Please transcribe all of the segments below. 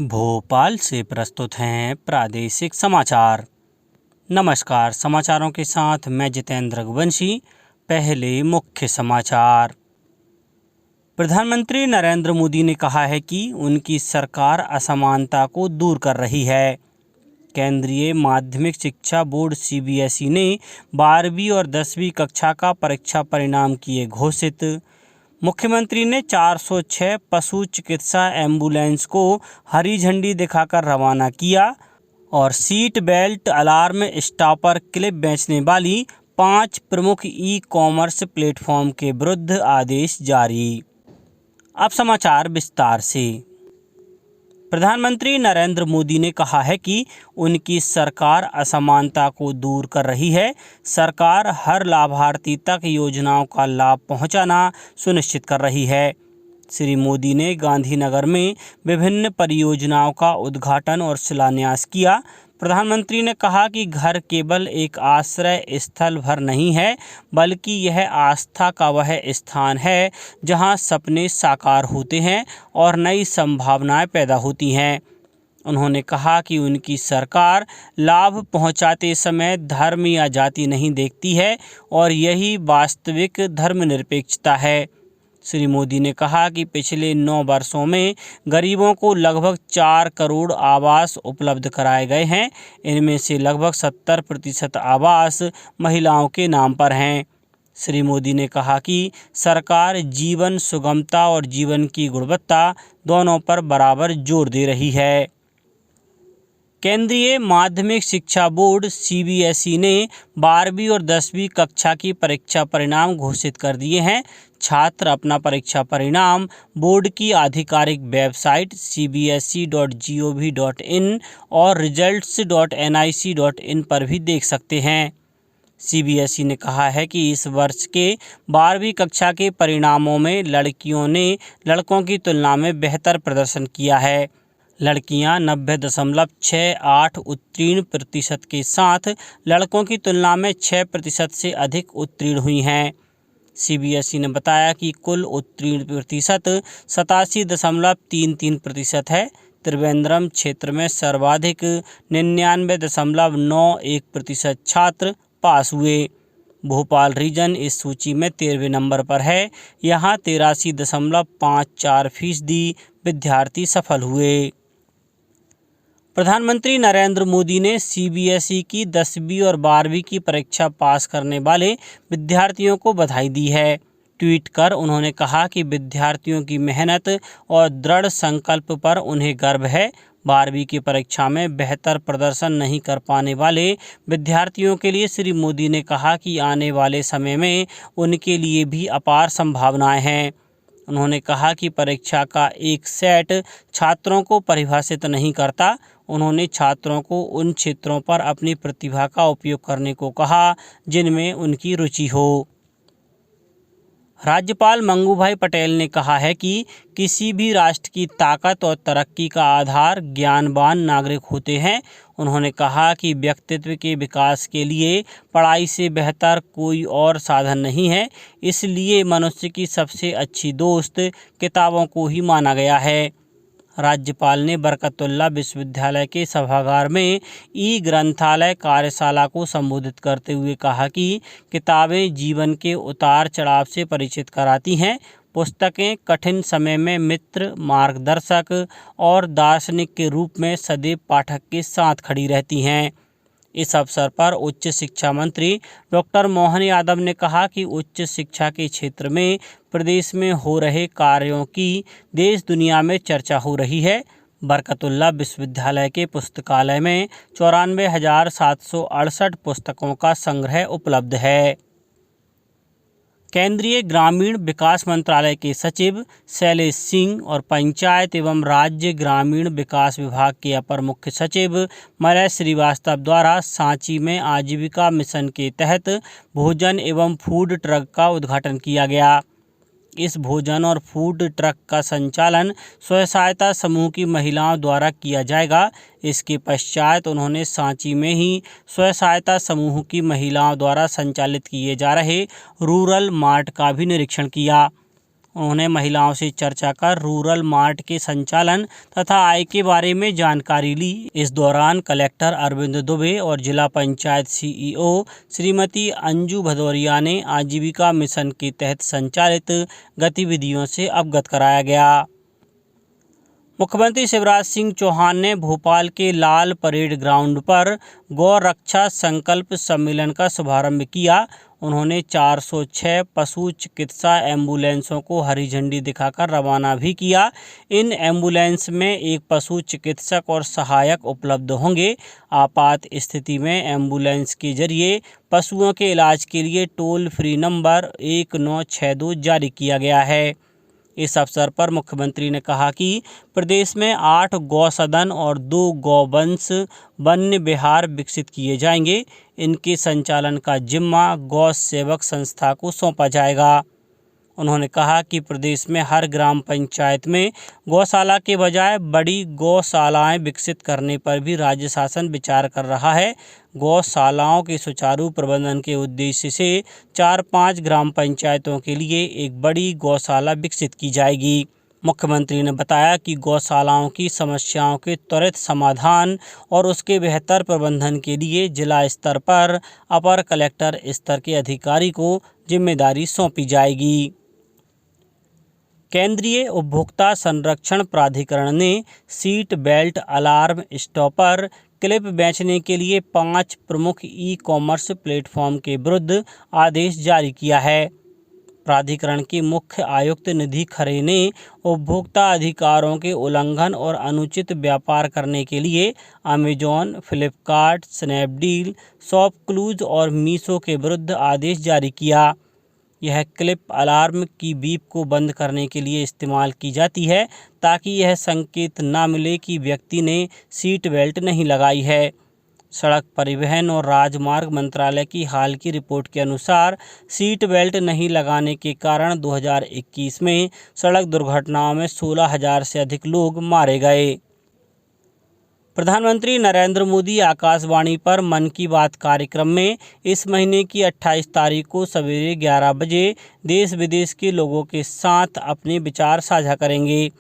भोपाल से प्रस्तुत हैं प्रादेशिक समाचार। नमस्कार, समाचारों के साथ मैं जितेंद्र रघुवंशी। पहले मुख्य समाचार। प्रधानमंत्री नरेंद्र मोदी ने कहा है कि उनकी सरकार असमानता को दूर कर रही है। केंद्रीय माध्यमिक शिक्षा बोर्ड CBSE ने 12वीं और 10वीं कक्षा का परीक्षा परिणाम किए घोषित। मुख्यमंत्री ने 406 पशु चिकित्सा एम्बुलेंस को हरी झंडी दिखाकर रवाना किया और seat belt alarm stopper clip बेचने वाली 5 प्रमुख ई-कॉमर्स प्लेटफॉर्म के विरुद्ध आदेश जारी। अब समाचार विस्तार से। प्रधानमंत्री नरेंद्र मोदी ने कहा है कि उनकी सरकार असमानता को दूर कर रही है। सरकार हर लाभार्थी तक योजनाओं का लाभ पहुंचाना सुनिश्चित कर रही है। श्री मोदी ने गांधीनगर में विभिन्न परियोजनाओं का उद्घाटन और शिलान्यास किया। प्रधानमंत्री ने कहा कि घर केवल एक आश्रय स्थल भर नहीं है, बल्कि यह आस्था का वह स्थान है जहां सपने साकार होते हैं और नई संभावनाएं पैदा होती हैं। उन्होंने कहा कि उनकी सरकार लाभ पहुंचाते समय धर्म या जाति नहीं देखती है और यही वास्तविक धर्मनिरपेक्षता है। श्री मोदी ने कहा कि पिछले 9 वर्षों में गरीबों को लगभग 4 करोड़ आवास उपलब्ध कराए गए हैं। इनमें से लगभग 70% आवास महिलाओं के नाम पर हैं। श्री मोदी ने कहा कि सरकार जीवन सुगमता और जीवन की गुणवत्ता दोनों पर बराबर जोर दे रही है। केंद्रीय माध्यमिक शिक्षा बोर्ड CBSE ने 12वीं और 10वीं कक्षा की परीक्षा परिणाम घोषित कर दिए हैं। छात्र अपना परीक्षा परिणाम बोर्ड की आधिकारिक वेबसाइट cbse.gov.in और results.nic.in पर भी देख सकते हैं। CBSE ने कहा है कि इस वर्ष के 12वीं कक्षा के परिणामों में लड़कियों ने लड़कों की तुलना में बेहतर प्रदर्शन किया है। लड़कियां 90.68 उत्तीर्ण प्रतिशत के साथ लड़कों की तुलना में 6% से अधिक उत्तीर्ण हुई हैं। CBSE ने बताया कि कुल उत्तीर्ण प्रतिशत 87.33% है। त्रिवेंद्रम क्षेत्र में सर्वाधिक 99.91% छात्र पास हुए। भोपाल रीजन इस सूची में 13वें नंबर पर है। यहाँ 83.54% विद्यार्थी सफल हुए। प्रधानमंत्री नरेंद्र मोदी ने CBSE की 10वीं और 12वीं की परीक्षा पास करने वाले विद्यार्थियों को बधाई दी है। ट्वीट कर उन्होंने कहा कि विद्यार्थियों की मेहनत और दृढ़ संकल्प पर उन्हें गर्व है। 12वीं की परीक्षा में बेहतर प्रदर्शन नहीं कर पाने वाले विद्यार्थियों के लिए श्री मोदी ने कहा कि आने वाले समय में उनके लिए भी अपार संभावनाएं हैं। उन्होंने कहा कि परीक्षा का एक सेट छात्रों को परिभाषित नहीं करता। उन्होंने छात्रों को उन क्षेत्रों पर अपनी प्रतिभा का उपयोग करने को कहा जिनमें उनकी रुचि हो। राज्यपाल मंगूभाई पटेल ने कहा है कि किसी भी राष्ट्र की ताकत और तरक्की का आधार ज्ञानवान नागरिक होते हैं। उन्होंने कहा कि व्यक्तित्व के विकास के लिए पढ़ाई से बेहतर कोई और साधन नहीं है। इसलिए मनुष्य की सबसे अच्छी दोस्त किताबों को ही माना गया है। राज्यपाल ने बरकतुल्लाह विश्वविद्यालय के सभागार में ई-ग्रंथालय कार्यशाला को संबोधित करते हुए कहा कि किताबें जीवन के उतार चढ़ाव से परिचित कराती हैं। पुस्तकें कठिन समय में मित्र, मार्गदर्शक और दार्शनिक के रूप में सदैव पाठक के साथ खड़ी रहती हैं। इस अवसर पर उच्च शिक्षा मंत्री डॉक्टर मोहन यादव ने कहा कि उच्च शिक्षा के क्षेत्र में प्रदेश में हो रहे कार्यों की देश दुनिया में चर्चा हो रही है। बरकतुल्लाह विश्वविद्यालय के पुस्तकालय में 94,768 पुस्तकों का संग्रह उपलब्ध है। केंद्रीय ग्रामीण विकास मंत्रालय के सचिव शैलेश सिंह और पंचायत एवं राज्य ग्रामीण विकास विभाग के अपर मुख्य सचिव मलय श्रीवास्तव द्वारा सांची में आजीविका मिशन के तहत भोजन एवं फूड ट्रक का उद्घाटन किया गया। इस भोजन और फूड ट्रक का संचालन स्वयं सहायता समूह की महिलाओं द्वारा किया जाएगा। इसके पश्चात उन्होंने सांची में ही स्वयं सहायता समूह की महिलाओं द्वारा संचालित किए जा रहे रूरल मार्ट का भी निरीक्षण किया। उन्होंने महिलाओं से चर्चा कर रूरल मार्ट के संचालन तथा आय के बारे में जानकारी ली। इस दौरान कलेक्टर अरविंद दुबे और जिला पंचायत सीईओ श्रीमती अंजू भदौरिया ने आजीविका मिशन के तहत संचालित गतिविधियों से अवगत कराया गया। मुख्यमंत्री शिवराज सिंह चौहान ने भोपाल के लाल परेड ग्राउंड पर गौ रक्षा संकल्प सम्मेलन का शुभारंभ किया। उन्होंने 406 पशु चिकित्सा एम्बुलेंसों को हरी झंडी दिखाकर रवाना भी किया। इन एम्बुलेंस में एक पशु चिकित्सक और सहायक उपलब्ध होंगे। आपात स्थिति में एम्बुलेंस के जरिए पशुओं के इलाज के लिए टोल फ्री नंबर 1962 जारी किया गया है। इस अवसर पर मुख्यमंत्री ने कहा कि प्रदेश में 8 गौ सदन और 2 गौवंश वन्य विहार विकसित किए जाएंगे। इनके संचालन का जिम्मा गौ सेवक संस्था को सौंपा जाएगा। उन्होंने कहा कि प्रदेश में हर ग्राम पंचायत में गौशाला के बजाय बड़ी गौशालाएं विकसित करने पर भी राज्य शासन विचार कर रहा है। गौशालाओं के सुचारू प्रबंधन के उद्देश्य से 4-5 ग्राम पंचायतों के लिए एक बड़ी गौशाला विकसित की जाएगी। मुख्यमंत्री ने बताया कि गौशालाओं की समस्याओं के त्वरित समाधान और उसके बेहतर प्रबंधन के लिए जिला स्तर पर अपर कलेक्टर स्तर के अधिकारी को जिम्मेदारी सौंपी जाएगी। केंद्रीय उपभोक्ता संरक्षण प्राधिकरण ने seat belt alarm stopper clip बेचने के लिए 5 प्रमुख ई-कॉमर्स प्लेटफॉर्म के विरुद्ध आदेश जारी किया है। प्राधिकरण के मुख्य आयुक्त निधि खरे ने उपभोक्ता अधिकारों के उल्लंघन और अनुचित व्यापार करने के लिए अमेजॉन, फ्लिपकार्ट, स्नैपडील, शॉपक्लूज और मीशो के विरुद्ध आदेश जारी किया। यह क्लिप अलार्म की बीप को बंद करने के लिए इस्तेमाल की जाती है ताकि यह संकेत न मिले कि व्यक्ति ने सीट बेल्ट नहीं लगाई है। सड़क परिवहन और राजमार्ग मंत्रालय की हाल की रिपोर्ट के अनुसार सीट बेल्ट नहीं लगाने के कारण 2021 में सड़क दुर्घटनाओं में 16,000 से अधिक लोग मारे गए। प्रधानमंत्री नरेंद्र मोदी आकाशवाणी पर मन की बात कार्यक्रम में इस महीने की 28 तारीख को सवेरे 11 बजे देश विदेश के लोगों के साथ अपने विचार साझा करेंगे।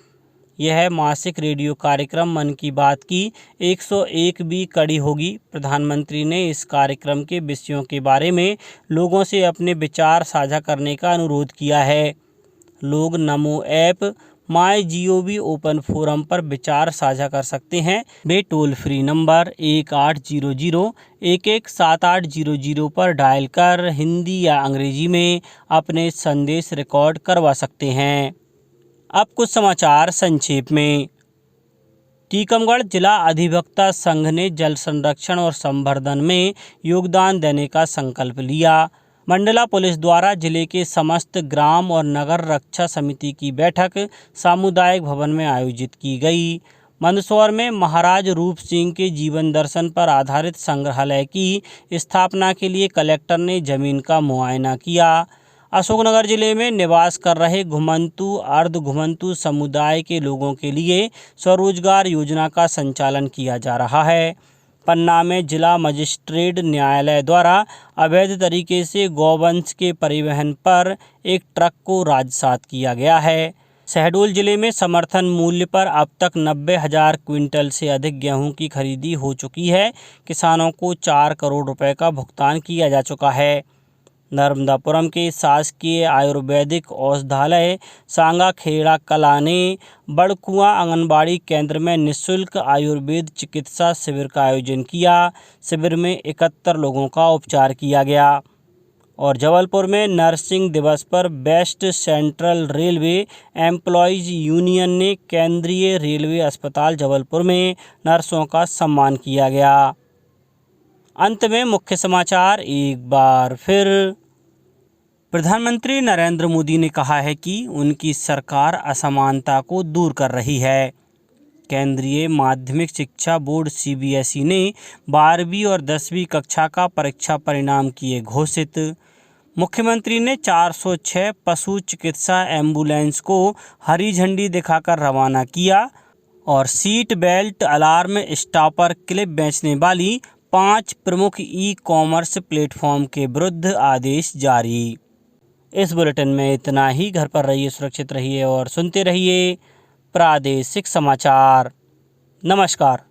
यह मासिक रेडियो कार्यक्रम मन की बात की 101वीं कड़ी होगी। प्रधानमंत्री ने इस कार्यक्रम के विषयों के बारे में लोगों से अपने विचार साझा करने का अनुरोध किया है। लोग नमो ऐप, MyGov ओपन फोरम पर विचार साझा कर सकते हैं। वे टोल फ्री नंबर 1800-117800 पर डायल कर हिंदी या अंग्रेजी में अपने संदेश रिकॉर्ड करवा सकते हैं। अब कुछ समाचार संक्षेप में। टीकमगढ़ जिला अधिवक्ता संघ ने जल संरक्षण और संवर्धन में योगदान देने का संकल्प लिया। मंडला पुलिस द्वारा जिले के समस्त ग्राम और नगर रक्षा समिति की बैठक सामुदायिक भवन में आयोजित की गई। मंदसौर में महाराज रूप सिंह के जीवन दर्शन पर आधारित संग्रहालय की स्थापना के लिए कलेक्टर ने जमीन का मुआयना किया। अशोकनगर जिले में निवास कर रहे घुमंतु अर्ध घुमंतु समुदाय के लोगों के लिए स्वरोजगार योजना का संचालन किया जा रहा है। पन्ना में जिला मजिस्ट्रेट न्यायालय द्वारा अवैध तरीके से गौवंश के परिवहन पर एक ट्रक को राजसात किया गया है। शहडोल जिले में समर्थन मूल्य पर अब तक 90,000 क्विंटल से अधिक गेहूं की खरीदी हो चुकी है। किसानों को 4 करोड़ रुपए का भुगतान किया जा चुका है। नर्मदापुरम के शासकीय आयुर्वेदिक औषधालय सांगा खेड़ा कला ने बड़कुआं आंगनबाड़ी केंद्र में निःशुल्क आयुर्वेद चिकित्सा शिविर का आयोजन किया। शिविर में 71 लोगों का उपचार किया गया। और जबलपुर में नर्सिंग दिवस पर west central railway employees union ने केंद्रीय रेलवे अस्पताल जबलपुर में नर्सों का सम्मान किया गया। अंत में मुख्य समाचार एक बार फिर। प्रधानमंत्री नरेंद्र मोदी ने कहा है कि उनकी सरकार असमानता को दूर कर रही है। केंद्रीय माध्यमिक शिक्षा बोर्ड CBSE ने 12वीं और 10वीं कक्षा का परीक्षा परिणाम किए घोषित। मुख्यमंत्री ने 406 पशु चिकित्सा एम्बुलेंस को हरी झंडी दिखाकर रवाना किया और seat belt alarm stopper clip बेचने वाली 5 प्रमुख ई-कॉमर्स प्लेटफॉर्म के विरुद्ध आदेश जारी। इस बुलेटिन में इतना ही। घर पर रहिए, सुरक्षित रहिए और सुनते रहिए प्रादेशिक समाचार। नमस्कार।